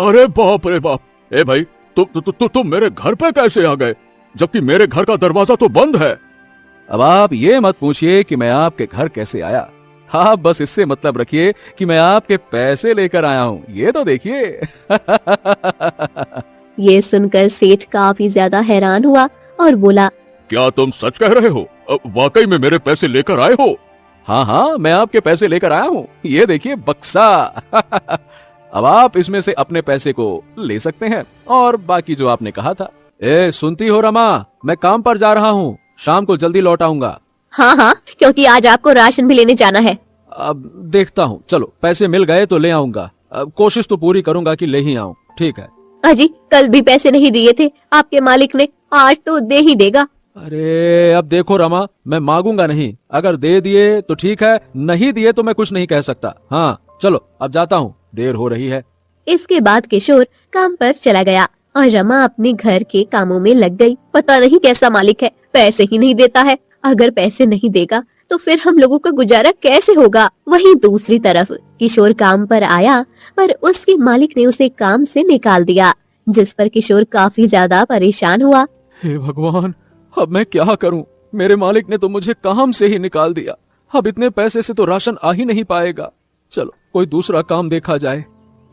अरे बाप रे बाप। ए भाई, तुम मेरे घर पे कैसे आ गए, जबकि मेरे घर का दरवाजा तो बंद है। अब आप ये मत पूछिए कि मैं आपके घर कैसे आया, आप बस इससे मतलब रखिए कि मैं आपके पैसे लेकर आया हूँ, ये तो देखिए। ये सुनकर सेठ काफी ज्यादा हैरान हुआ और बोला, क्या तुम सच कह रहे हो? वाकई में मेरे पैसे लेकर आए हो? हाँ हाँ, मैं आपके पैसे लेकर आया हूँ, ये देखिए बक्सा। अब आप इसमें से अपने पैसे को ले सकते हैं और बाकी जो आपने कहा था। ए सुनती हो रमा, मैं काम पर जा रहा हूँ, शाम को जल्दी लौट आऊंगा। हाँ हाँ, क्योंकि आज आपको राशन भी लेने जाना है। अब देखता हूँ, चलो पैसे मिल गए तो ले आऊंगा, अब कोशिश तो पूरी करूंगा कि ले ही आऊं। ठीक है। अजी, कल भी पैसे नहीं दिए थे आपके मालिक ने, आज तो दे ही देगा। अरे अब देखो रमा, मैं मांगूंगा नहीं, अगर दे दिए तो ठीक है, नहीं दिए तो मैं कुछ नहीं कह सकता। हाँ चलो अब जाता हूँ, देर हो रही है। इसके बाद किशोर काम पर चला गया और रमा अपने घर के कामों में लग गई। पता नहीं कैसा मालिक है, पैसे ही नहीं देता है। अगर पैसे नहीं देगा तो फिर हम लोगों का गुजारा कैसे होगा। वहीं दूसरी तरफ किशोर काम पर आया, पर उसके मालिक ने उसे काम से निकाल दिया, जिस पर किशोर काफी ज्यादा परेशान हुआ। हे भगवान, अब मैं क्या करूं? मेरे मालिक ने तो मुझे काम से ही निकाल दिया, अब इतने पैसे से तो राशन आ ही नहीं पाएगा। चलो कोई दूसरा काम देखा जाए।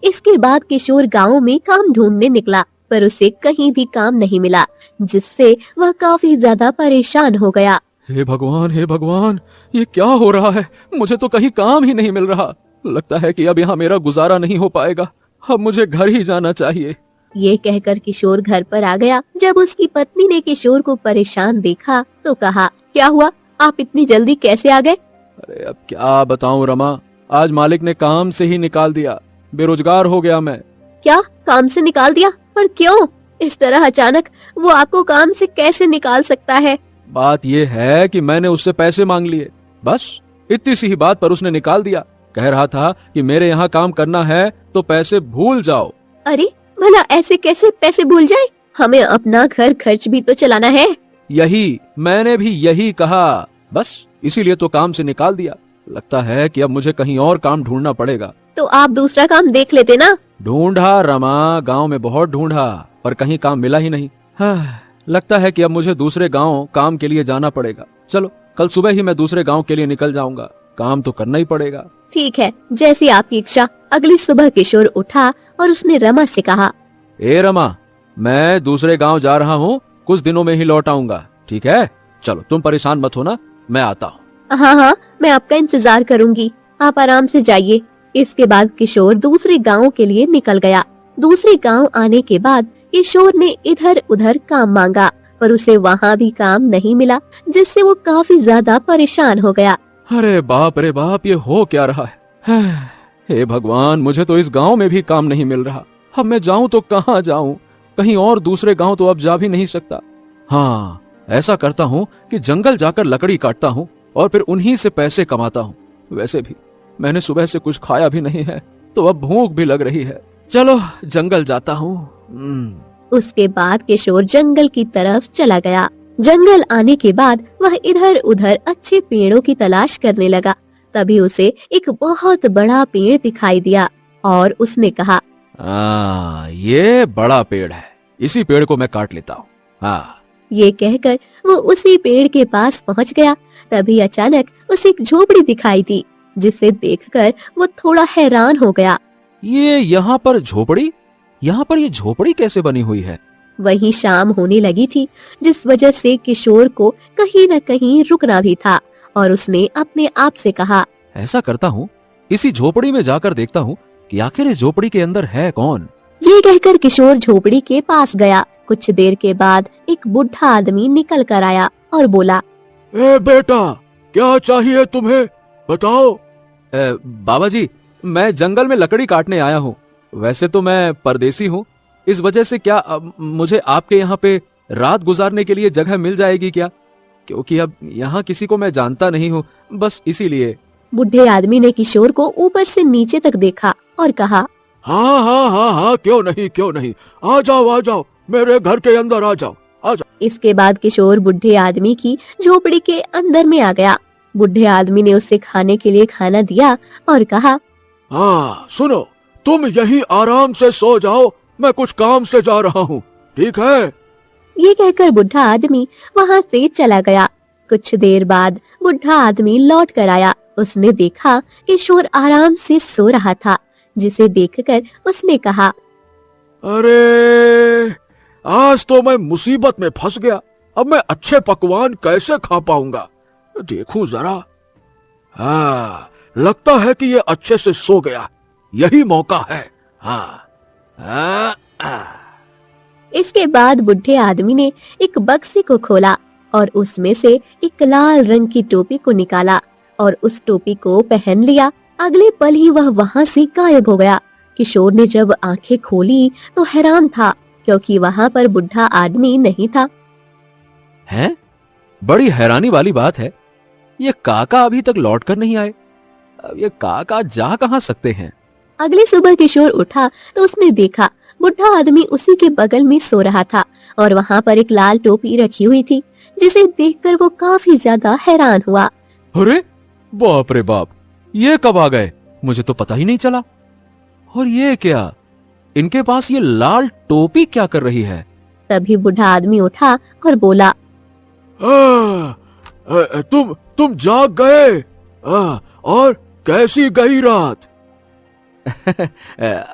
इसके बाद किशोर गांव में काम ढूंढने निकला, पर उसे कहीं भी काम नहीं मिला, जिससे वह काफी ज्यादा परेशान हो गया। हे भगवान, ये क्या हो रहा है? मुझे तो कहीं काम ही नहीं मिल रहा, लगता है कि अब यहाँ मेरा गुजारा नहीं हो पाएगा, अब मुझे घर ही जाना चाहिए। ये कहकर किशोर घर पर आ गया। जब उसकी पत्नी ने किशोर को परेशान देखा तो कहा, क्या हुआ, आप इतनी जल्दी कैसे आ गए? अरे अब क्या बताऊं रमा, आज मालिक ने काम से ही निकाल दिया, बेरोजगार हो गया मैं। क्या, काम से निकाल दिया? पर क्यों? इस तरह अचानक वो आपको काम से कैसे निकाल सकता है? बात ये है कि मैंने उससे पैसे मांग लिए, बस इतनी सी ही बात पर उसने निकाल दिया। कह रहा था कि मेरे यहाँ काम करना है तो पैसे भूल जाओ। अरे भला ऐसे कैसे पैसे भूल जाए? हमें अपना घर खर्च भी तो चलाना है। यही मैंने भी यही कहा, बस इसीलिए तो काम से निकाल दिया। लगता है कि अब मुझे कहीं और काम ढूंढना पड़ेगा। तो आप दूसरा काम देख लेते ना। ढूंढा रमा, गांव में बहुत ढूंढा, पर कहीं काम मिला ही नहीं। हाँ, लगता है कि अब मुझे दूसरे गांव काम के लिए जाना पड़ेगा। चलो कल सुबह ही मैं दूसरे गांव के लिए निकल जाऊंगा, काम तो करना ही पड़ेगा। ठीक है, जैसी आपकी इच्छा। अगली सुबह किशोर उठा और उसने रमा से कहा, ए रमा, मैं दूसरे गांव जा रहा हूँ, कुछ दिनों में ही लौट आऊंगा, ठीक है? चलो तुम परेशान मत होना, मैं आता हूँ। हाँ हाँ, मैं आपका इंतजार करूंगी, आप आराम से जाइए। इसके बाद किशोर दूसरे गांव के लिए निकल गया। दूसरे गांव आने के बाद किशोर ने इधर उधर काम मांगा, पर उसे वहाँ भी काम नहीं मिला, जिससे वो काफी ज्यादा परेशान हो गया। अरे बाप रे बाप, ये हो क्या रहा है? हे भगवान, मुझे तो इस गांव में भी काम नहीं मिल रहा, अब मैं जाऊं तो कहाँ जाऊं? कहीं और दूसरे गांव तो अब जा भी नहीं सकता। हाँ, ऐसा करता हूँ कि जंगल जाकर लकड़ी काटता हूँ और फिर उन्हीं से पैसे कमाता हूँ। वैसे भी मैंने सुबह से कुछ खाया भी नहीं है, तो अब भूख भी लग रही है। चलो जंगल जाता हूँ। उसके बाद किशोर जंगल की तरफ चला गया। जंगल आने के बाद वह इधर उधर अच्छे पेड़ों की तलाश करने लगा। तभी उसे एक बहुत बड़ा पेड़ दिखाई दिया और उसने कहा, ये बड़ा पेड़ है, इसी पेड़ को मैं काट लेता हूँ। हाँ। ये कहकर वो उसी पेड़ के पास पहुँच गया। तभी अचानक उसे एक झोपड़ी दिखाई दी, जिसे देखकर वो थोड़ा हैरान हो गया। ये यहाँ पर झोपड़ी? यहाँ पर ये झोपड़ी कैसे बनी हुई है? वहीं शाम होने लगी थी, जिस वजह से किशोर को कहीं न कहीं रुकना भी था और उसने अपने आप से कहा, ऐसा करता हूँ, इसी झोपड़ी में जाकर देखता हूँ कि आखिर इस झोपड़ी के अंदर है कौन। ये कहकर किशोर झोपड़ी के पास गया। कुछ देर के बाद एक बुढ़ा आदमी निकल कर आया और बोला, ए बेटा, क्या चाहिए तुम्हें, बताओ। बाबा जी, मैं जंगल में लकड़ी काटने आया हूँ। वैसे तो मैं परदेसी हूँ, इस वजह से क्या मुझे आपके यहाँ पे रात गुजारने के लिए जगह मिल जाएगी क्या? क्योंकि अब यहाँ किसी को मैं जानता नहीं हूँ, बस इसीलिए। बुढ़े आदमी ने किशोर को ऊपर से नीचे तक देखा और कहा, हाँ हाँ हाँ हाँ, क्यों नहीं, आ जाओ, मेरे घर के अंदर आ जाओ। इसके बाद किशोर बुढ़े आदमी की झोपड़ी के अंदर में आ गया। बुढ़े आदमी ने उसे खाने के लिए खाना दिया और कहा, हाँ सुनो, तुम यहीं आराम से सो जाओ, मैं कुछ काम से जा रहा हूँ, ठीक है? ये कहकर बुढ़ा आदमी वहाँ से चला गया। कुछ देर बाद बुढ़ा आदमी लौट कर आया। उसने देखा किशोर आराम से सो रहा था, जिसे देखकर उसने कहा, अरे आज तो मैं मुसीबत में फंस गया। अब मैं अच्छे पकवान कैसे खा पाऊंगा? देखूं जरा। हाँ, लगता है कि ये अच्छे से सो गया, यही मौका है। हाँ, हाँ, हाँ। इसके बाद बुढ़े आदमी ने एक बक्से को खोला और उसमें से एक लाल रंग की टोपी को निकाला और उस टोपी को पहन लिया। अगले पल ही वह वहाँ से गायब हो गया। किशोर ने जब आंखें खोली तो हैरान था, क्योंकि वहाँ पर बुढ़ा आदमी नहीं था। हैं? बड़ी हैरानी वाली बात है, ये काका अभी तक लौट कर नहीं आए। अब ये काका जा कहाँ सकते हैं? अगली सुबह किशोर उठा तो उसने देखा बुढ़ा आदमी उसी के बगल में सो रहा था और वहाँ पर एक लाल टोपी रखी हुई थी, जिसे देखकर वो काफी ज्यादा हैरान हुआ। अरे बाप रे बाप, ये कब आ गए? मुझे तो पता ही नहीं चला। और ये क्या, इनके पास ये लाल टोपी क्या कर रही है? तभी बुढ़ा आदमी उठा और बोला, तुम जाग गए? और कैसी गई रात?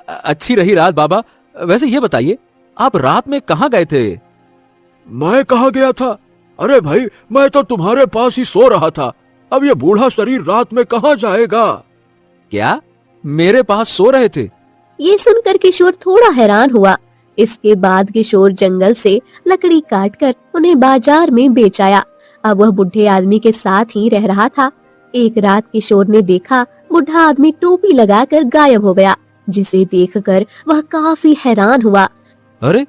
अच्छी रही रात बाबा। वैसे ये बताइए, आप रात में कहाँ गए थे? मैं कहाँ गया था? अरे भाई, मैं तो तुम्हारे पास ही सो रहा था। अब ये बूढ़ा शरीर रात में कहाँ जाएगा? क्या मेरे पास सो रहे थे? ये सुनकर किशोर थोड़ा हैरान हुआ। इसके बाद किशोर जंगल से लकड़ी काटकर उन्हें बाजार में बेच आया। अब वह बुढ़े आदमी के साथ ही रह रहा था। एक रात किशोर ने देखा बुढ़ा आदमी टोपी लगाकर गायब हो गया, जिसे देखकर वह काफी हैरान हुआ। अरे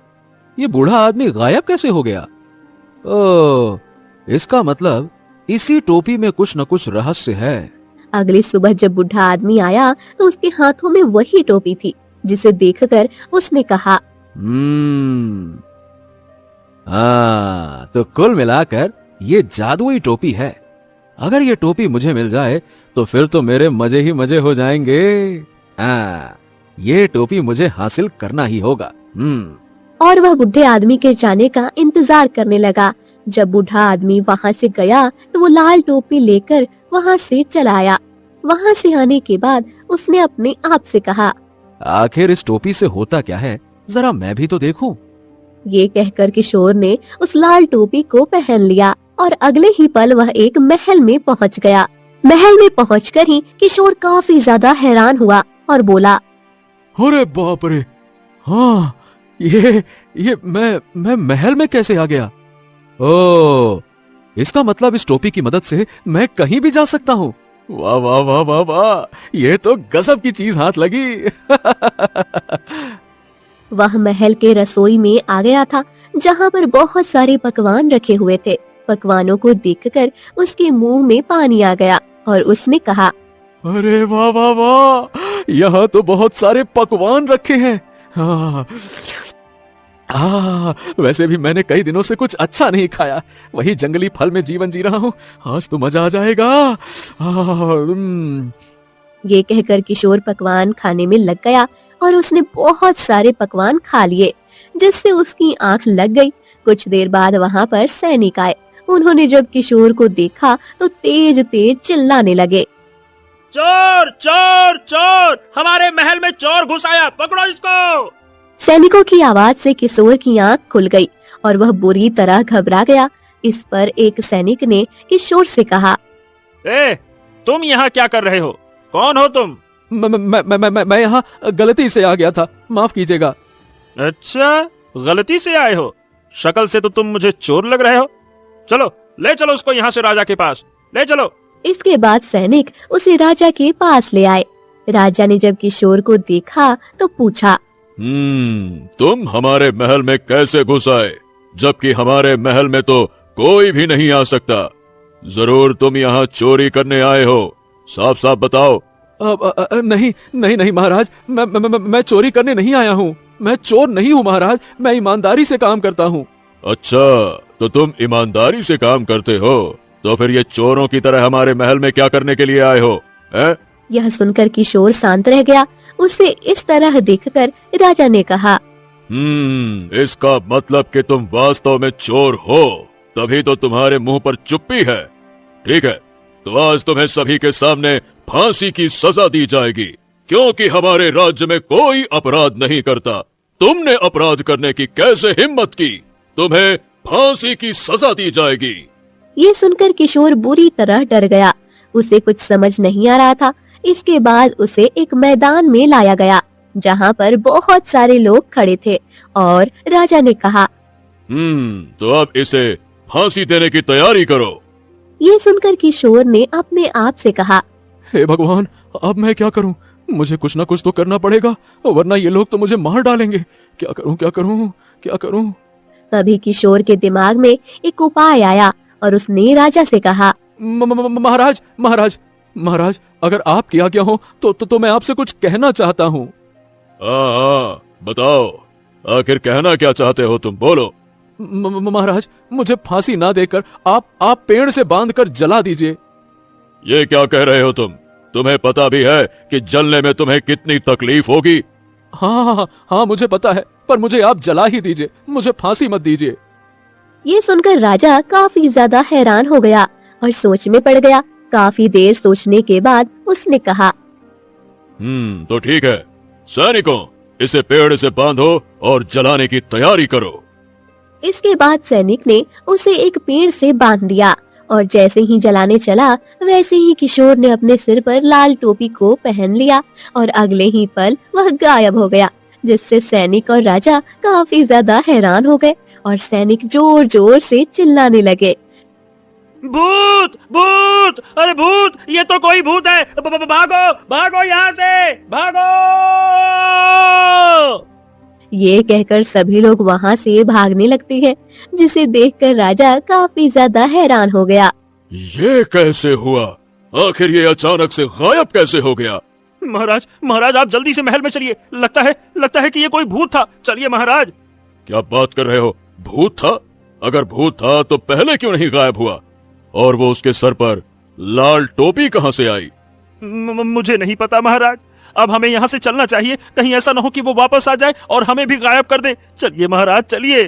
ये बूढ़ा आदमी गायब कैसे हो गया? ओह, इसका मतलब इसी टोपी में कुछ न कुछ रहस्य है। अगली सुबह जब बुढ़ा आदमी आया तो उसके हाथों में वही टोपी थी, जिसे देखकर उसने कहा, हाँ, तो कुल मिलाकर ये जादुई टोपी है। अगर ये टोपी मुझे मिल जाए तो फिर तो मेरे मजे ही मजे हो जाएंगे। ये टोपी मुझे हासिल करना ही होगा। और वह बुढ़े आदमी के जाने का इंतजार करने लगा। जब बूढ़ा आदमी वहाँ से गया तो वो लाल टोपी लेकर वहाँ से चला आया। वहाँ से आने के बाद उसने अपने आप से कहा, आखिर इस टोपी से होता क्या है, जरा मैं भी तो देखूं। ये कहकर किशोर ने उस लाल टोपी को पहन लिया और अगले ही पल वह एक महल में पहुँच गया। महल में पहुँचकर ही किशोर काफी ज्यादा हैरान हुआ और बोला, अरे बाप रे, हाँ, ये मैं महल में कैसे आ गया? ओ, इसका मतलब इस टोपी की मदद से मैं कहीं भी जा सकता हूँ। वाह वाह वाह वाह वाह, ये तो गजब की चीज हाथ लगी। वह महल के रसोई में आ गया था, जहाँ पर बहुत सारे पकवान रखे हुए थे। पकवानों को देखकर उसके मुंह में पानी आ गया और उसने कहा, अरे वाह वाह वाह, यहाँ तो बहुत सारे पकवान रखे हैं। वैसे भी मैंने कई दिनों से कुछ अच्छा नहीं खाया, वही जंगली फल में जीवन जी रहा हूँ। आज तो मजा आ जाएगा। ये कहकर किशोर पकवान खाने में लग गया और उसने बहुत सारे पकवान खा लिए, जिससे उसकी आंख लग गई। कुछ देर बाद वहाँ पर सैनिक आए। उन्होंने जब किशोर को देखा तो तेज तेज चिल्लाने लगे, चोर चोर चोर, हमारे महल में चोर घुस आया, पकड़ो इसको। सैनिकों की आवाज से किशोर की आंख खुल गई और वह बुरी तरह घबरा गया। इस पर एक सैनिक ने किशोर से कहा, तुम यहाँ क्या कर रहे हो? कौन हो तुम? मैं यहाँ गलती से आ गया था, माफ कीजिएगा। अच्छा, गलती से आए हो? शक्ल से तो तुम मुझे चोर लग रहे हो। चलो ले चलो उसको यहाँ से राजा के पास, ले चलो। इसके बाद सैनिक उसे राजा के पास ले आए। राजा ने जब किशोर को देखा तो पूछा, तुम हमारे महल में कैसे घुस आए, जबकि हमारे महल में तो कोई भी नहीं आ सकता? जरूर तुम यहाँ चोरी करने आए हो, साफ साफ बताओ। नहीं नहीं नहीं महाराज, मैं चोरी करने नहीं आया हूँ। मैं चोर नहीं हूँ महाराज, मैं ईमानदारी से काम करता हूँ। अच्छा, तो तुम ईमानदारी से काम करते हो, तो फिर ये चोरों की तरह हमारे महल में क्या करने के लिए आए हो? यह सुनकर किशोर शांत रह गया। उसे इस तरह देखकर राजा ने कहा, इसका मतलब कि तुम वास्तव में चोर हो, तभी तो तुम्हारे मुंह पर चुप्पी है। ठीक है, तो आज तुम्हें सभी के सामने फांसी की सजा दी जाएगी, क्योंकि हमारे राज्य में कोई अपराध नहीं करता। तुमने अपराध करने की कैसे हिम्मत की? तुम्हें फांसी की सजा दी जाएगी। ये सुनकर किशोर बुरी तरह डर गया। उसे कुछ समझ नहीं आ रहा था। इसके बाद उसे एक मैदान में लाया गया, जहाँ पर बहुत सारे लोग खड़े थे, और राजा ने कहा, तो अब इसे फांसी देने की तैयारी करो। ये सुनकर किशोर ने अपने आप से कहा, हे भगवान, अब मैं क्या करूं? मुझे कुछ ना कुछ तो करना पड़ेगा, वरना ये लोग तो मुझे मार डालेंगे। क्या करूं, क्या करूं, क्या करूं? तभी किशोर के दिमाग में एक उपाय आया और उसने राजा से कहा, महाराज, महाराज, महाराज, अगर आप किया गया हो तो मैं आपसे कुछ कहना चाहता हूँ। हाँ, बताओ, आखिर कहना क्या चाहते हो तुम? बोलो। महाराज, मुझे फांसी ना देकर आप पेड़ से बांधकर जला दीजिए। ये क्या कह रहे हो तुम? तुम्हें पता भी है कि जलने में तुम्हें कितनी तकलीफ होगी? हाँ, मुझे पता है, पर मुझे आप जला ही दीजिए, मुझे फांसी मत दीजिए। ये सुनकर राजा काफी ज्यादा हैरान हो गया और सोच में पड़ गया। काफी देर सोचने के बाद उसने कहा, तो ठीक है, सैनिकों, इसे पेड़ से बांधो और जलाने की तैयारी करो। इसके बाद सैनिक ने उसे एक पेड़ से बांध दिया और जैसे ही जलाने चला, वैसे ही किशोर ने अपने सिर पर लाल टोपी को पहन लिया और अगले ही पल वह गायब हो गया, जिससे सैनिक और राजा काफी ज्यादा हैरान हो गए और सैनिक जोर जोर से चिल्लाने लगे, भूत, भूत, अरे भूत, ये तो कोई भूत है। भागो, भागो यहाँ से, भागो। ये कहकर सभी लोग वहाँ से भागने लगते हैं, जिसे देखकर राजा काफी ज्यादा हैरान हो गया। ये कैसे हुआ? आखिर ये अचानक से गायब कैसे हो गया? महाराज, महाराज, आप जल्दी से महल में चलिए। लगता है कि ये कोई भूत था। चलिए महाराज। क्या बात कर रहे हो? भूत था? अगर भूत था तो पहले क्यों नहीं गायब हुआ? और वो उसके सर पर लाल टोपी कहाँ से आई? मुझे नहीं पता महाराज। अब हमें यहाँ से चलना चाहिए, कहीं ऐसा न हो कि वो वापस आ जाए और हमें भी गायब कर दे। चलिए महाराज, चलिए।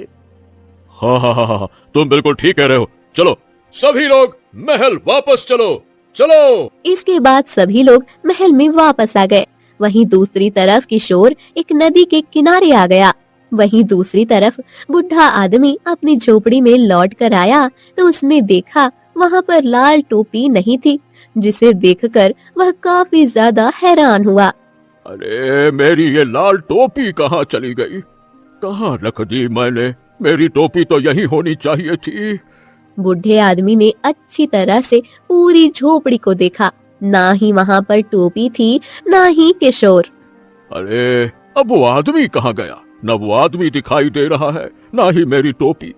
हाँ, तुम बिल्कुल ठीक कह रहे हो। चलो सभी लोग महल वापस चलो, चलो। इसके बाद सभी लोग महल में वापस आ गए। वहीं दूसरी तरफ किशोर एक नदी के किनारे आ गया। वहीं दूसरी तरफ बुढ़ा आदमी अपनी झोपड़ी में लौट कर आया तो उसने देखा वहाँ पर लाल टोपी नहीं थी, जिसे देखकर वह काफी ज्यादा हैरान हुआ। अरे, मेरी ये लाल टोपी कहाँ चली गई? कहाँ रख दी मैंने? मेरी टोपी तो यही होनी चाहिए थी। बुढ़े आदमी ने अच्छी तरह से पूरी झोपड़ी को देखा। ना ही वहाँ पर टोपी थी, ना ही किशोर। अरे, अब वो आदमी कहाँ गया? न वो आदमी दिखाई दे रहा है, ना ही मेरी टोपी।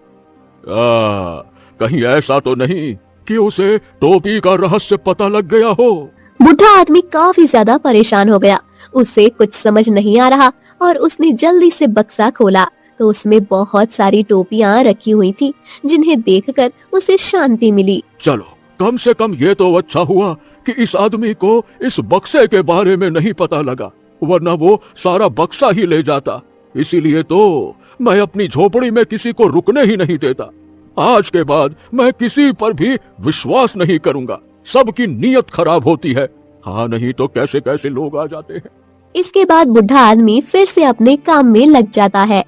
कहीं ऐसा तो नहीं कि उसे टोपी का रहस्य पता लग गया हो? बुढ़ा आदमी काफी ज्यादा परेशान हो गया। उसे कुछ समझ नहीं आ रहा और उसने जल्दी से बक्सा खोला तो उसमें बहुत सारी टोपियां रखी हुई थी, जिन्हें देखकर उसे शांति मिली। चलो, कम से कम ये तो अच्छा हुआ कि इस आदमी को इस बक्से के बारे में नहीं पता लगा, वरना वो सारा बक्सा ही ले जाता। इसीलिए तो मैं अपनी झोपड़ी में किसी को रुकने ही नहीं देता। आज के बाद मैं किसी पर भी विश्वास नहीं करूंगा। सबकी नीयत खराब होती है। हाँ, नहीं तो कैसे कैसे लोग आ जाते हैं। इसके बाद बुढ़ा आदमी फिर से अपने काम में लग जाता है।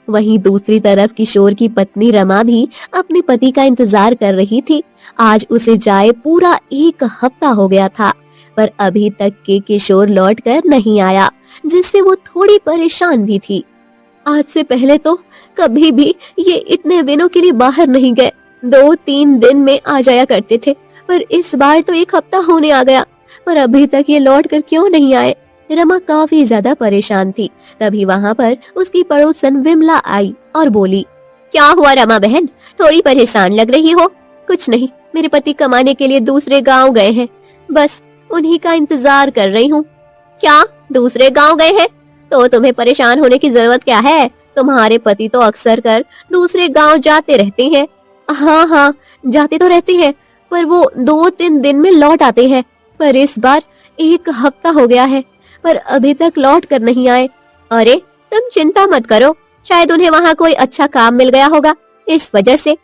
वहीं दूसरी तरफ किशोर की पत्नी रमा भी अपने पति का इंतजार कर रही थी। आज उसे जाए पूरा 1 हफ्ता हो गया था, पर अभी तक के किशोर लौट कर नहीं आया, जिससे वो थोड़ी परेशान भी थी। आज से पहले तो कभी भी ये इतने दिनों के लिए बाहर नहीं गए। 2-3 दिन में आ जाया करते थे, पर इस बार तो 1 हफ्ता होने आ गया, पर अभी तक ये लौट कर क्यों नहीं आए? रमा काफी ज्यादा परेशान थी। तभी वहाँ पर उसकी पड़ोसन विमला आई और बोली, क्या हुआ रमा बहन, थोड़ी परेशान लग रही हो? कुछ नहीं, मेरे पति कमाने के लिए दूसरे गांव गए हैं, बस उन्हीं का इंतजार कर रही हूँ। क्या दूसरे गांव गए हैं? तो तुम्हें परेशान होने की जरूरत क्या है? तुम्हारे पति तो अक्सर कर दूसरे गांव जाते रहते हैं। हाँ, जाते तो रहते हैं, पर वो 2-3 दिन में लौट आते हैं। पर इस बार 1 हफ्ता हो गया है, पर अभी तक लौट कर नहीं आए। अरे तुम चिंता मत करो, शायद उन्हें वहाँ कोई अच्छा काम मिल गया होगा, इस वजह से।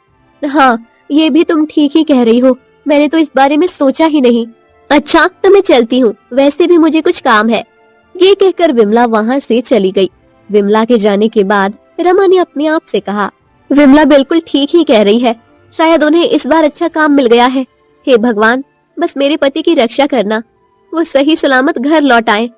हाँ, ये भी तुम ठीक ही कह रही हो, मैंने तो इस बारे में सोचा ही नहीं। अच्छा तो मैं चलती हूँ, वैसे भी मुझे कुछ काम है। ये कहकर विमला वहाँ से चली गई। विमला के जाने के बाद रमा ने अपने आप से कहा, विमला बिल्कुल ठीक ही कह रही है, शायद उन्हें इस बार अच्छा काम मिल गया है। हे भगवान, बस मेरे पति की रक्षा करना, वो सही सलामत घर लौट आए।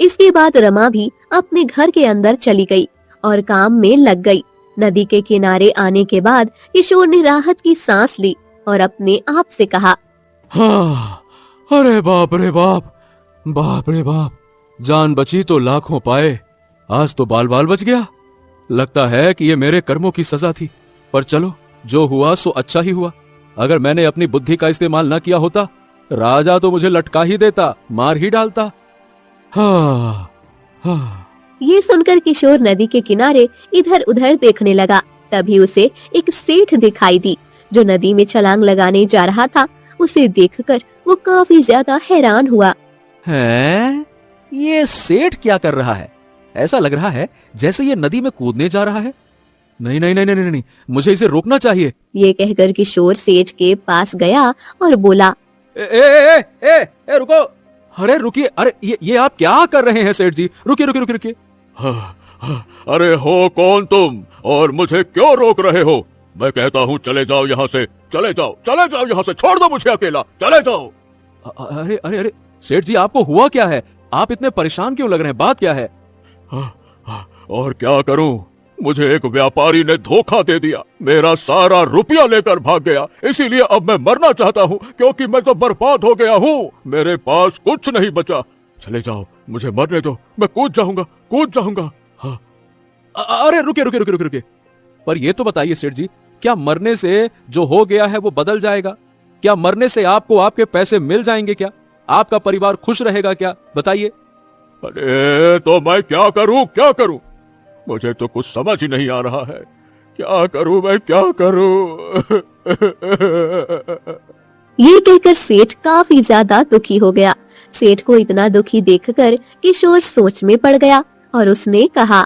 इसके बाद रमा भी अपने घर के अंदर चली गई और काम में लग गई। नदी के किनारे आने के बाद किशोर ने राहत की सांस ली और अपने आप से कहा, हाँ, अरे बाप रे बाप, बाप रे बाप, जान बची तो लाखों पाए, आज तो बाल बाल बच गया। लगता है कि ये मेरे कर्मों की सजा थी, पर चलो जो हुआ सो अच्छा ही हुआ। अगर मैंने अपनी बुद्धि का इस्तेमाल न किया होता, राजा तो मुझे लटका ही देता, मार ही डालता। हाँ, हाँ। ये सुनकर किशोर नदी के किनारे इधर उधर देखने लगा। तभी उसे एक सेठ दिखाई दी जो नदी में छलांग लगाने जा रहा था। उसे देखकर वो काफी ज्यादा हैरान हुआ। हैं? ये सेठ क्या कर रहा है? ऐसा लग रहा है जैसे ये नदी में कूदने जा रहा है। नहीं नहीं नहीं नहीं नहीं, नहीं, मुझे इसे रोकना चाहिए। ये कहकर किशोर सेठ के पास गया और बोला, ए, ए, ए, ए, ए, रुको, अरे रुकिए, अरे ये आप क्या कर रहे हैं सेठ जी? रुकिए रुकिए रुकिए रुकिए। अरे हो कौन तुम और मुझे क्यों रोक रहे हो? मैं कहता हूँ चले जाओ यहाँ से, चले जाओ यहाँ से, छोड़ दो मुझे अकेला, चले जाओ। अरे अरे अरे सेठ जी, आपको हुआ क्या है? आप इतने परेशान क्यों लग रहे हैं? बात क्या है? और क्या करूं, मुझे एक व्यापारी ने धोखा दे दिया, मेरा सारा रुपया लेकर भाग गया। इसीलिए अब मैं मरना चाहता हूँ, क्योंकि मैं तो बर्बाद हो गया हूँ, मेरे पास कुछ नहीं बचा। चले जाओ, मुझे मरने दो, मैं कूद जाऊंगा। हाँ। अरे रुके रुके रुके रुके रुके, पर ये तो बताइए सेठ जी, क्या मरने से जो हो गया है वो बदल जाएगा? क्या मरने से आपको आपके पैसे मिल जाएंगे? क्या आपका परिवार खुश रहेगा? क्या बताइए। अरे तो मैं क्या करूं? मुझे तो कुछ समझ ही नहीं आ रहा है, क्या करूं मैं, क्या करूं? ये कहकर सेठ काफी ज्यादा दुखी हो गया। सेठ को इतना दुखी देखकर किशोर सोच में पड़ गया और उसने कहा,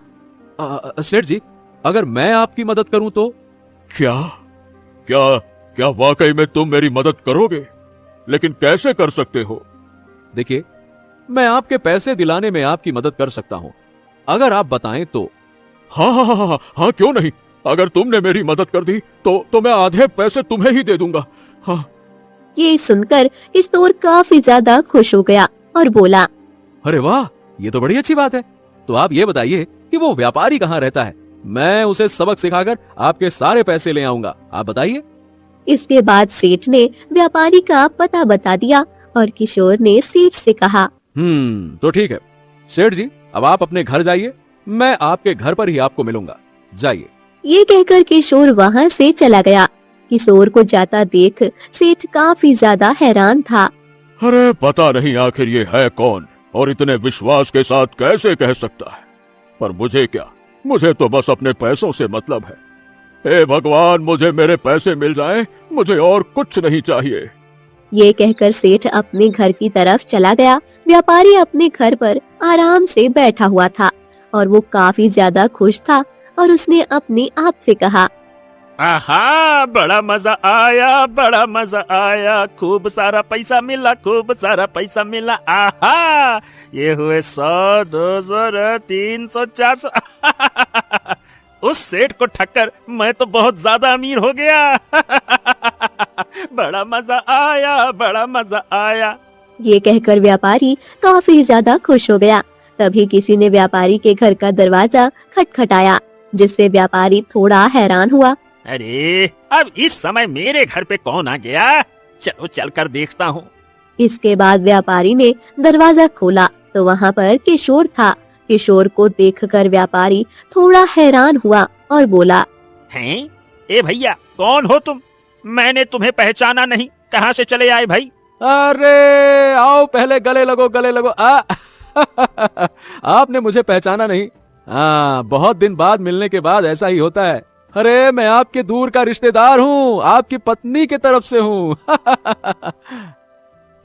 सेठ जी, अगर मैं आपकी मदद करूं तो? क्या क्या क्या वाकई में तुम मेरी मदद करोगे? लेकिन कैसे कर सकते हो? देखिए, मैं आपके पैसे दिलाने में आपकी मदद कर सकता हूं, अगर आप बताएं तो। हाँ, क्यों नहीं। अगर तुमने मेरी मदद कर दी तो मैं आधे पैसे तुम्हें ही दे दूंगा। हाँ। ये सुनकर किशोर काफी ज्यादा खुश हो गया और बोला, अरे वाह, ये तो बड़ी अच्छी बात है। तो आप ये बताइए कि वो व्यापारी कहाँ रहता है, मैं उसे सबक सिखाकर आपके सारे पैसे ले आऊंगा। आप बताइए। इसके बाद सेठ ने व्यापारी का पता बता दिया और किशोर ने सेठ से कहा, तो ठीक है सेठ जी, अब आप अपने घर जाइए, मैं आपके घर पर ही आपको मिलूंगा, जाइए। ये कहकर किशोर वहाँ से चला गया। किशोर को जाता देख सेठ काफी ज्यादा हैरान था। अरे पता नहीं आखिर ये है कौन और इतने विश्वास के साथ कैसे कह सकता है, पर मुझे क्या, मुझे तो बस अपने पैसों से मतलब है। हे भगवान, मुझे मेरे पैसे मिल जाएं, मुझे और कुछ नहीं चाहिए। ये कहकर सेठ अपने घर की तरफ चला गया। व्यापारी अपने घर पर आराम से बैठा हुआ था और वो काफी ज्यादा खुश था और उसने अपने आप से कहा, आहा, बड़ा मजा आया, खूब सारा पैसा मिला, आहा, ये हुए 100, 200, 300, 400। उस सेठ को ठक्कर मैं तो बहुत ज्यादा अमीर हो गया। बड़ा मजा आया। ये कहकर व्यापारी काफी ज्यादा खुश हो गया। तभी किसी ने व्यापारी के घर का दरवाजा खटखटाया, जिससे व्यापारी थोड़ा हैरान हुआ। अरे, अब इस समय मेरे घर पे कौन आ गया? चलो चलकर देखता हूँ। इसके बाद व्यापारी ने दरवाजा खोला तो वहाँ पर किशोर था। किशोर को देखकर व्यापारी थोड़ा हैरान हुआ और बोला, हैं? ए भैया, कौन हो तुम? मैंने तुम्हें पहचाना नहीं, कहाँ से चले आए भाई? अरे आओ, पहले गले लगो। आपने मुझे पहचाना नहीं? हाँ, बहुत दिन बाद मिलने के बाद ऐसा ही होता है। अरे मैं आपके दूर का रिश्तेदार हूँ, आपकी पत्नी की तरफ से हूँ।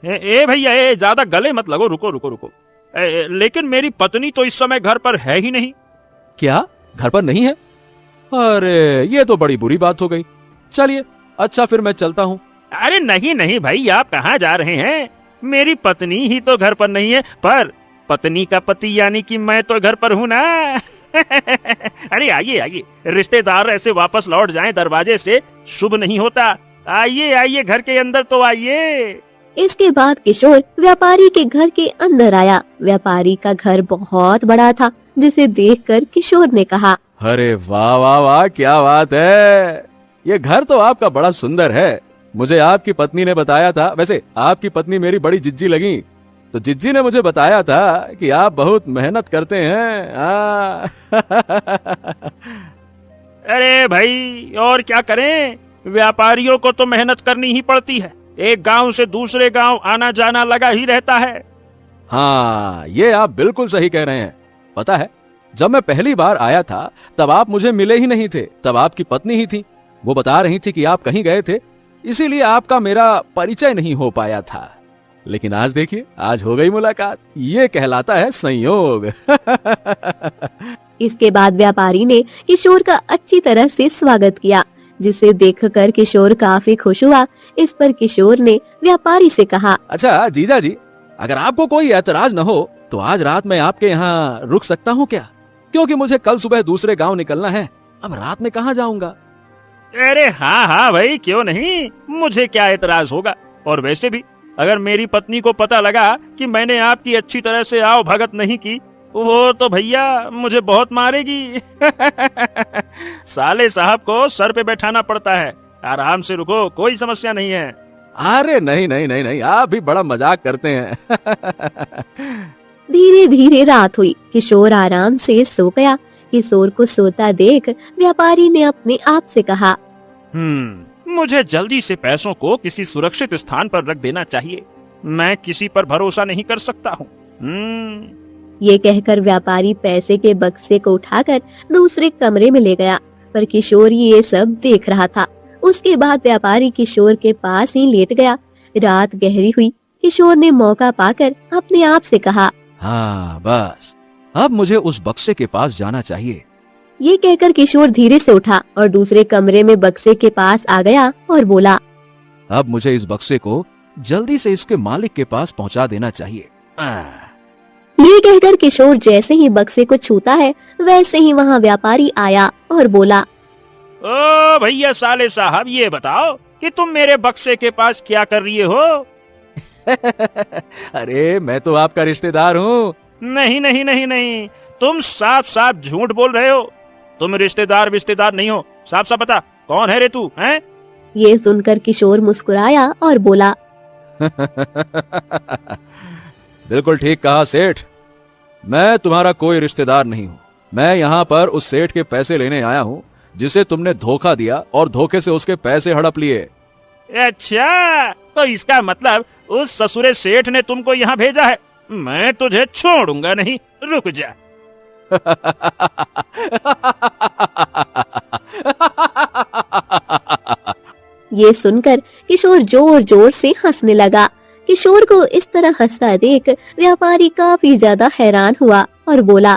ए भैया, ज्यादा गले मत लगो, रुको। लेकिन मेरी पत्नी तो इस समय घर पर है ही नहीं। क्या घर पर नहीं है? अरे ये तो बड़ी बुरी बात हो गई। चलिए अच्छा फिर मैं चलता हूँ। अरे नहीं नहीं भाई, आप कहाँ जा रहे हैं? मेरी पत्नी ही तो घर पर नहीं है, पर पत्नी का पति यानी कि मैं तो घर पर हूँ ना। अरे आइए आइए, रिश्तेदार ऐसे वापस लौट जाएं दरवाजे से शुभ नहीं होता। आइए आइए, घर के अंदर तो आइए। इसके बाद किशोर व्यापारी के घर के अंदर आया। व्यापारी का घर बहुत बड़ा था, जिसे देखकर किशोर ने कहा, अरे वाह वाह वाह, क्या बात है। ये घर तो आपका बड़ा सुंदर है। मुझे आपकी पत्नी ने बताया था, वैसे आपकी पत्नी मेरी बड़ी जिज्जी लगी, तो जिज्जी ने मुझे बताया था कि आप बहुत मेहनत करते हैं। अरे भाई और क्या करें, व्यापारियों को तो मेहनत करनी ही पड़ती है। एक गांव से दूसरे गांव आना जाना लगा ही रहता है। हाँ ये आप बिल्कुल सही कह रहे हैं। पता है जब मैं पहली बार आया था तब आप मुझे मिले ही नहीं थे, तब आपकी पत्नी ही थी। वो बता रही थी कि आप कहीं गए थे, इसीलिए आपका मेरा परिचय नहीं हो पाया था। लेकिन आज देखिए, आज हो गई मुलाकात। ये कहलाता है संयोग। इसके बाद व्यापारी ने किशोर का अच्छी तरह से स्वागत किया, जिसे देखकर किशोर काफी खुश हुआ। इस पर किशोर ने व्यापारी से कहा, अच्छा जीजा जी, अगर आपको कोई ऐतराज न हो तो आज रात मैं आपके यहाँ रुक सकता हूँ क्या? क्योंकि मुझे कल सुबह दूसरे गांव निकलना है। अब रात में कहाँ जाऊंगा? अरे हाँ हाँ भाई, क्यों नहीं, मुझे क्या एतराज होगा। और वैसे भी अगर मेरी पत्नी को पता लगा कि मैंने आपकी अच्छी तरह से आओ भगत नहीं की, वो तो भैया मुझे बहुत मारेगी। साले साहब को सर पे बैठाना पड़ता है। आराम से रुको, कोई समस्या नहीं है। अरे नहीं नहीं नहीं नहीं, आप भी बड़ा मजाक करते हैं। धीरे धीरे रात हुई। किशोर आराम से सो गया। किशोर को सोता देख व्यापारी ने अपने आप से कहा, मुझे जल्दी से पैसों को किसी सुरक्षित स्थान पर रख देना चाहिए। मैं किसी पर भरोसा नहीं कर सकता हूँ। ये कहकर व्यापारी पैसे के बक्से को उठाकर दूसरे कमरे में ले गया, पर किशोर ये सब देख रहा था। उसके बाद व्यापारी किशोर के पास ही लेट गया। रात गहरी हुई। किशोर ने मौका पाकर अपने आप से कहा, हाँ बस अब मुझे उस बक्से के पास जाना चाहिए। ये कहकर किशोर धीरे से उठा और दूसरे कमरे में बक्से के पास आ गया और बोला, अब मुझे इस बक्से को जल्दी से इसके मालिक के पास पहुंचा देना चाहिए। ये कहकर किशोर जैसे ही बक्से को छूता है, वैसे ही वहाँ व्यापारी आया और बोला, ओ भैया साले साहब, ये बताओ कि तुम मेरे बक्से के पास क्या कर रही हो? अरे मैं तो आपका रिश्तेदार हूँ। नहीं नहीं नहीं नहीं, तुम साफ साफ झूठ बोल रहे हो। तुम रिश्तेदार नहीं हो, साफ साफ बता, कौन है रे तू? हैं? ये सुनकर किशोर मुस्कुराया और बोला, बिल्कुल ठीक कहा सेठ, मैं तुम्हारा कोई रिश्तेदार नहीं हूँ। मैं यहाँ पर उस सेठ के पैसे लेने आया हूँ जिसे तुमने धोखा दिया और धोखे से उसके पैसे हड़प लिए। अच्छा, तो इसका मतलब उस ससुरे सेठ ने तुमको यहाँ भेजा है। मैं तुझे छोड़ूंगा नहीं, रुक जा। ये सुनकर किशोर जोर जोर से हंसने लगा। किशोर को इस तरह हंसता देख व्यापारी काफी ज्यादा हैरान हुआ और बोला,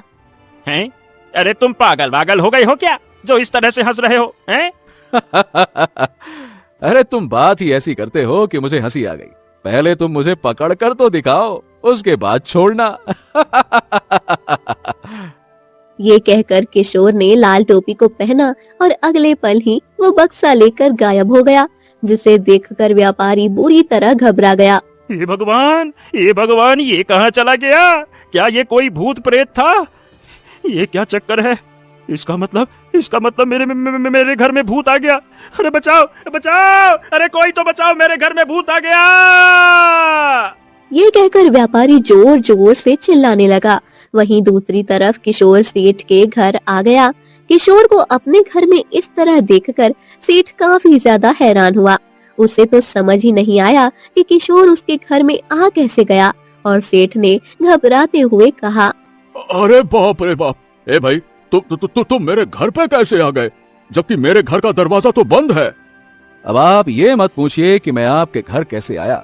हैं? अरे तुम पागल हो गए हो क्या, जो इस तरह से हंस रहे हो? हैं? अरे तुम बात ही ऐसी करते हो कि मुझे हंसी आ गई। पहले तुम मुझे पकड़ कर तो दिखाओ, उसके बाद छोड़ना। ये कहकर किशोर ने लाल टोपी को पहना और अगले पल ही वो बक्सा लेकर गायब हो गया, जिसे देखकर व्यापारी बुरी तरह घबरा गया। हे भगवान, ये कहाँ चला गया? क्या ये कोई भूत प्रेत था? ये क्या चक्कर है? इसका मतलब मेरे घर में भूत आ गया। अरे बचाओ बचाओ, अरे कोई तो बचाओ, मेरे घर में भूत आ गया। ये कहकर व्यापारी जोर जोर से चिल्लाने लगा। वहीं दूसरी तरफ किशोर सेठ के घर आ गया। किशोर को अपने घर में इस तरह देखकर सेठ काफी ज्यादा हैरान हुआ। उसे तो समझ ही नहीं आया कि किशोर उसके घर में आ कैसे गया, और सेठ ने घबराते हुए कहा, अरे बाप रे बाप, ए भाई तुम मेरे घर पे कैसे आ गए, जबकि मेरे घर का दरवाजा तो बंद है। अब आप ये मत पूछिए कि मैं आपके घर कैसे आया।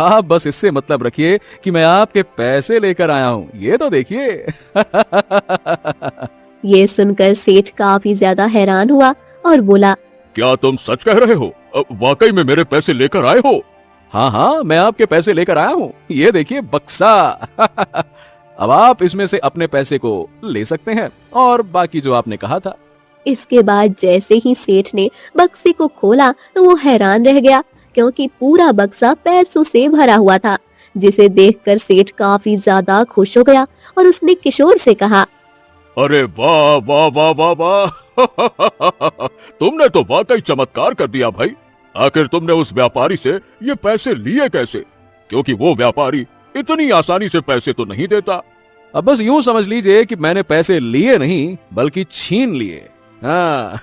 आप बस इससे मतलब रखिए कि मैं आपके पैसे लेकर आया हूँ, ये तो देखिए। ये सुनकर सेठ काफी ज्यादा हैरान हुआ और बोला, क्या तुम सच कह रहे हो? वाकई में मेरे पैसे लेकर आए हो? हाँ हाँ, मैं आपके पैसे लेकर आया हूँ, ये देखिए बक्सा। अब आप इसमें से अपने पैसे को ले सकते हैं और बाकी जो आपने कहा था। इसके बाद जैसे ही सेठ ने बक्से को खोला तो वो हैरान रह गया, क्योंकि पूरा बक्सा पैसों से भरा हुआ था, जिसे देखकर सेठ काफी ज्यादा खुश हो गया और उसने किशोर से कहा, अरे वाह वाह वाह वाह वाह! तुमने तो वाकई चमत्कार कर दिया भाई। आखिर तुमने उस व्यापारी से ये पैसे लिए कैसे? क्योंकि वो व्यापारी इतनी आसानी से पैसे तो नहीं देता। अब बस यूं समझ लीजिए कि मैंने पैसे लिए नहीं बल्कि छीन लिए। हाँ।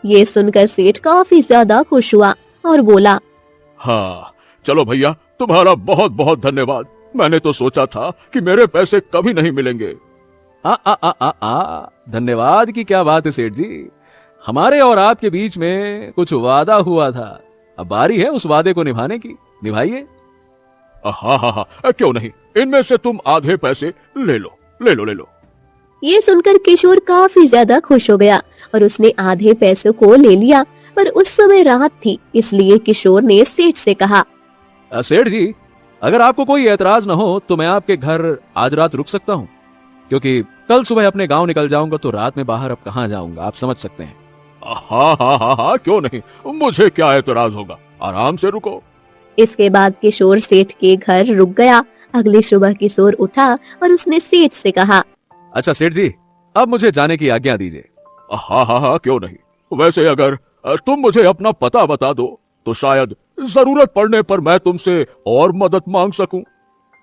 ये सुनकर सेठ काफी ज्यादा खुश हुआ और बोला, हाँ चलो भैया, तुम्हारा बहुत बहुत धन्यवाद। मैंने तो सोचा था कि मेरे पैसे कभी नहीं मिलेंगे। धन्यवाद की क्या बात है सेठ जी, हमारे और आपके बीच में कुछ वादा हुआ था, अब बारी है उस वादे को निभाने की, निभाइए। हाँ हाँ हाँ, क्यों नहीं, इनमें से तुम आधे पैसे ले लो, ले लो, ले लो। ये सुनकर किशोर काफी ज्यादा खुश हो गया और उसने आधे पैसों को ले लिया। पर उस समय रात थी, इसलिए किशोर ने सेठ से कहा, सेठ जी, अगर आपको कोई ऐतराज न हो तो मैं आपके घर आज रात रुक सकता हूँ, क्योंकि कल सुबह अपने गांव निकल जाऊंगा, तो रात में बाहर अब कहाँ जाऊंगा, आप समझ सकते हैं। हाँ हाँ हाँ हाँ, क्यों नहीं, मुझे क्या ऐतराज होगा, आराम से रुको। इसके बाद किशोर सेठ के घर रुक गया। अगली सुबह किशोर उठा और उसने सेठ से कहा, अच्छा सेठ जी, अब मुझे जाने की आज्ञा दीजिए। हाँ हाँ हाँ, क्यों नहीं। वैसे अगर तुम मुझे अपना पता बता दो तो शायद जरूरत पड़ने पर मैं तुमसे और मदद मांग सकूं।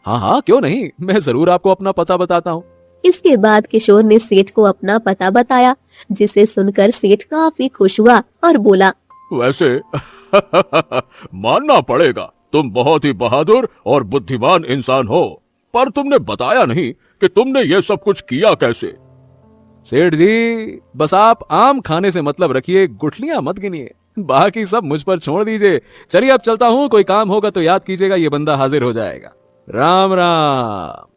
हाँ हाँ, क्यों नहीं, मैं जरूर आपको अपना पता बताता हूँ। इसके बाद किशोर ने सेठ को अपना पता बताया, जिसे सुनकर सेठ काफी खुश हुआ और बोला, वैसे मानना पड़ेगा, तुम बहुत ही बहादुर और बुद्धिमान इंसान हो, पर तुमने बताया नहीं कि तुमने ये सब कुछ किया कैसे। सेठ जी, बस आप आम खाने से मतलब रखिए, गुठलियां मत गिनिए, बाकी सब मुझ पर छोड़ दीजिए। चलिए अब चलता हूँ, कोई काम होगा तो याद कीजिएगा, ये बंदा हाजिर हो जाएगा। राम राम।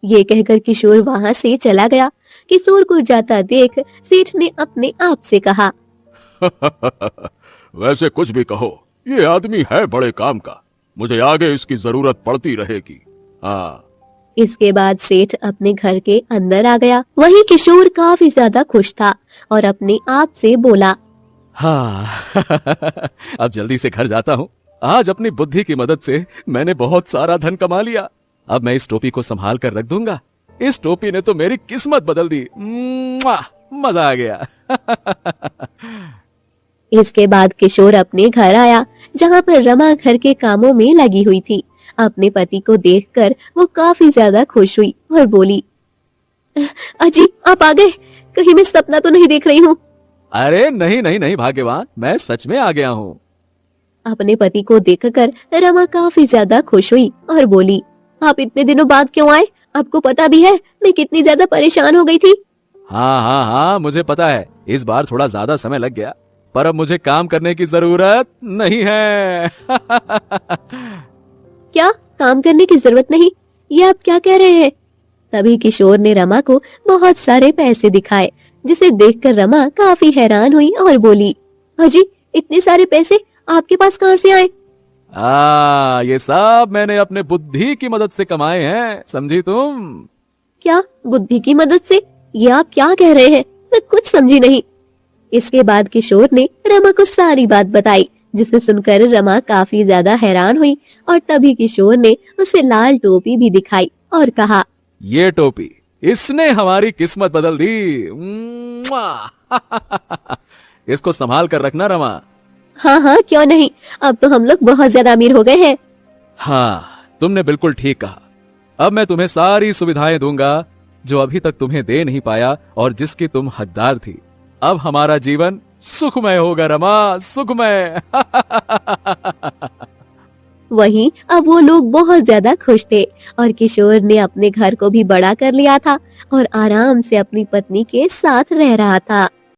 ये कहकर किशोर वहाँ से चला गया। किशोर को जाता देख सेठ ने अपने आप से कहा, वैसे कुछ भी कहो, ये आदमी है बड़े काम का, मुझे आगे इसकी जरूरत पड़ती रहेगी। हाँ। इसके बाद सेठ अपने घर के अंदर आ गया। वहीं किशोर काफी ज्यादा खुश था और अपने आप से बोला, हाँ। अब जल्दी से घर जाता हूँ, आज अपनी बुद्धि की मदद से मैंने बहुत सारा धन कमा लिया। अब मैं इस टोपी को संभाल कर रख दूंगा, इस टोपी ने तो मेरी किस्मत बदल दी। मजा आ गया। इसके बाद किशोर अपने घर आया, जहाँ पर रमा घर के कामों में लगी हुई थी। अपने पति को देखकर वो काफी ज्यादा खुश हुई और बोली, अजी आप आ गए, कहीं मैं सपना तो नहीं देख रही हूँ। अरे नहीं नहीं नहीं भाग्यवान, मैं सच में आ गया हूँ। अपने पति को देखकर रमा काफी ज्यादा खुश हुई और बोली, आप इतने दिनों बाद क्यों आए? आपको पता भी है मैं कितनी ज्यादा परेशान हो गई थी। हाँ हाँ हाँ, मुझे पता है, इस बार थोड़ा ज्यादा समय लग गया, पर अब मुझे काम करने की जरूरत नहीं है। क्या काम करने की जरूरत नहीं? ये आप क्या कह रहे हैं? तभी किशोर ने रमा को बहुत सारे पैसे दिखाए, जिसे देखकर रमा काफी हैरान हुई और बोली, हाजी इतने सारे पैसे आपके पास कहाँ से आए? ये सब मैंने अपने बुद्धि की मदद से कमाए हैं, समझी तुम? क्या बुद्धि की मदद से? ये आप क्या कह रहे हैं? मैं कुछ समझी नहीं। इसके बाद किशोर ने रमा को सारी बात बताई, जिसे सुनकर रमा काफी ज्यादा हैरान हुई और तभी किशोर ने उसे लाल टोपी भी दिखाई और कहा, ये टोपी, इसने हमारी किस्मत बदल दी। इसको संभाल कर रखना रमा। हाँ हाँ क्यों नहीं, अब तो हम लोग बहुत ज्यादा अमीर हो गए हैं। हाँ, तुमने बिल्कुल ठीक कहा। अब मैं तुम्हें सारी सुविधाएं दूंगा जो अभी तक तुम्हें दे नहीं पाया और जिसकी तुम हकदार थी। अब हमारा जीवन सुखमय होगा रमा, सुखमय। वहीं अब वो लोग बहुत ज्यादा खुश थे और किशोर ने अपने घर को भी बड़ा कर लिया था और आराम से अपनी पत्नी के साथ रह रहा था।